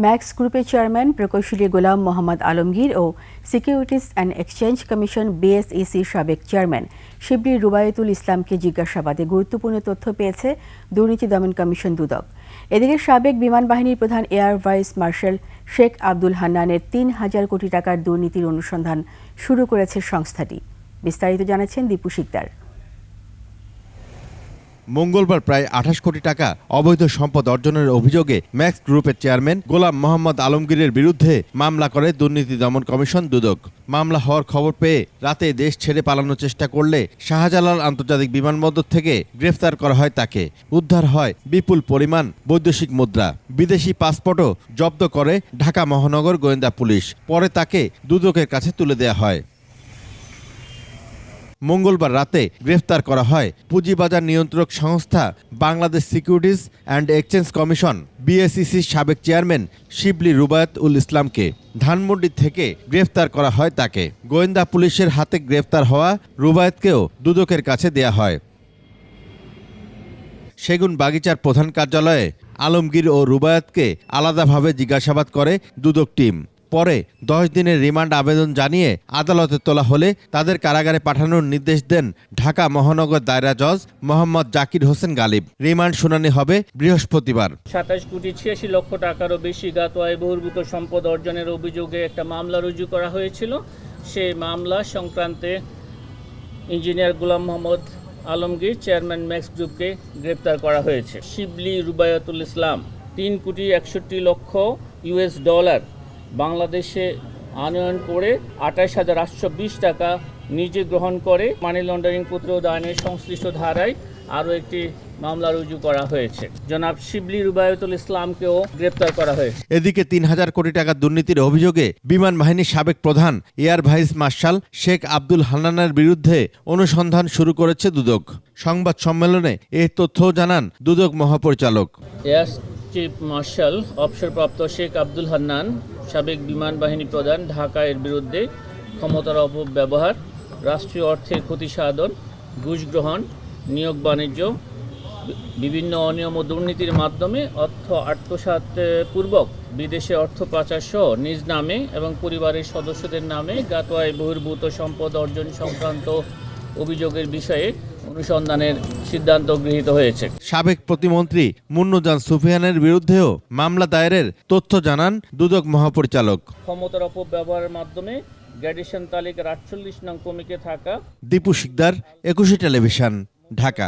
Max গ্রুপের chairman প্রকৌশলী গোলাম মোহাম্মদ আলমগীর ও securities and exchange commission বিএসইসির সাবেক চেয়ারম্যান শিবলি রুবায়েতুল ইসলামকে জিজ্ঞাসাবাদে গুরুত্বপূর্ণ তথ্য পেয়েছে দুর্নীতি দমন কমিশন দুদক। এদিকে সাবেক বিমান বাহিনীর প্রধান air vice marshal Sheikh Abdul হান্নানের ৩,০০০ কোটি টাকার দুর্নীতির অনুসন্ধান শুরু করেছে সংস্থাটি। বিস্তারিত জানাচ্ছেন দীপু শিকদার। মঙ্গলবার প্রায় ২৮ কোটি টাকা অবৈধ সম্পদ অর্জনের অভিযোগে ম্যাক্স গ্রুপের চেয়ারম্যান গোলাম মোহাম্মদ আলমগীরের বিরুদ্ধে মামলা করে দুর্নীতি দমন কমিশন দুদক। মামলা হওয়ার খবর পেয়ে রাতে দেশ ছেড়ে পালানোর চেষ্টা করলে শাহজালাল আন্তর্জাতিক বিমানবন্দর থেকে গ্রেফতার করা হয় তাকে। উদ্ধার হয় বিপুল পরিমাণ বৈদেশিক মুদ্রা, বিদেশি পাসপোর্টও জব্দ করে ঢাকা মহানগর গোয়েন্দা পুলিশ। পরে তাকে দুদকের কাছে তুলে দেওয়া হয়। মঙ্গলবার রাতে গ্রেফতার করা হয় পুঁজিবাজার নিয়ন্ত্রক সংস্থা Bangladesh securities and exchange commission বিএসইসির সাবেক চেয়ারম্যান শিবলি রুবায়েতুল ইসলামকে। ধানমন্ডি থেকে গ্রেফতার করা হয় তাকে। গোয়েন্দা পুলিশের হাতে গ্রেফতার হওয়া রুবায়েতকেও দুদকের কাছে দেয়া হয়। সেগুন বাগিচার প্রধান কার্যালয়ে আলমগীর ও রুবায়েতকে আলাদাভাবে জিজ্ঞাসাবাদ করে দুদক টিম। পরে 10 দিনের রিমান্ড আবেদন জানিয়ে আদালতে তোলা হলে তাদের কারাগারে পাঠানোর নির্দেশ দেন ঢাকা মহানগর দায়রা জজ মোহাম্মদ জাকির হোসেন গালিব। রিমান্ড শুনানি হবে বৃহস্পতিবার। ২৭ কোটি ৮৬ লক্ষ টাকারও বেশি গাত আয় বহির্ভূত সম্পদ অর্জনের অভিযোগে একটা মামলা রুজু করা হয়েছিল। সেই মামলা সংক্রান্তে ইঞ্জিনিয়ার গোলাম মোহাম্মদ আলমগীর চেয়ারম্যান ম্যাক্স গ্রুপকে গ্রেপ্তার করা হয়েছে। শিবলি রুবায়েতুল ইসলাম ৩ কোটি ৬১ লক্ষ ইউএস ডলার বাংলাদেশে আনয়ন করে ২৮,৮২০ টাকা নিজে গ্রহণ করে মানি লন্ডারিং প্রতিরোধ আইনের সংশ্লিষ্ট ধারায় আরও একটি মামলা রুজু করা হয়েছে। জনাব শিবলি রুবায়েতুল ইসলামকেও গ্রেপ্তার করা হয়েছে। এদিকে ৩,০০০ কোটি টাকা দুর্নীতির অভিযোগে বিমান বাহিনীর সাবেক প্রধান air vice marshal Sheikh Abdul হান্নানের বিরুদ্ধে অনুসন্ধান শুরু করেছে দুদক। সংবাদ সম্মেলনে এ তথ্যও জানান দুদক মহাপরিচালক। এয়ার চিফ মার্শাল অবসরপ্রাপ্ত শেখ আব্দুল হান্নান সাবেক বিমান বাহিনী প্রধান ঢাকা এর বিরুদ্ধে ক্ষমতার অপব্যবহার, রাষ্ট্রীয় অর্থের ক্ষতি সাধন, ঘুষ গ্রহণ, নিয়োগ বাণিজ্য, বিভিন্ন অনিয়ম ও দুর্নীতির মাধ্যমে অর্থ আত্মসাৎ পূর্বক বিদেশে অর্থ পাচার সহ নিজ নামে এবং পরিবারের সদস্যদের নামে গাত আয় বহির্ভূত সম্পদ অর্জন সংক্রান্ত অভিযোগের বিষয়ে অনুসন্ধানের সিদ্ধান্ত গৃহীত হয়েছে। সাবেক প্রতিমন্ত্রী মুন্নুজান সুফিয়ানের বিরুদ্ধেও মামলা দায়েরের তথ্য জানান দুদক মহাপরিচালক। ক্ষমতার অপব্যবহারের মাধ্যমে গ্র্যাডুয়েশন তালিকার ৪৮ নং ক্রমিকে থাকা। দীপু শিকদার, ২১ টেলিভিশন, ঢাকা।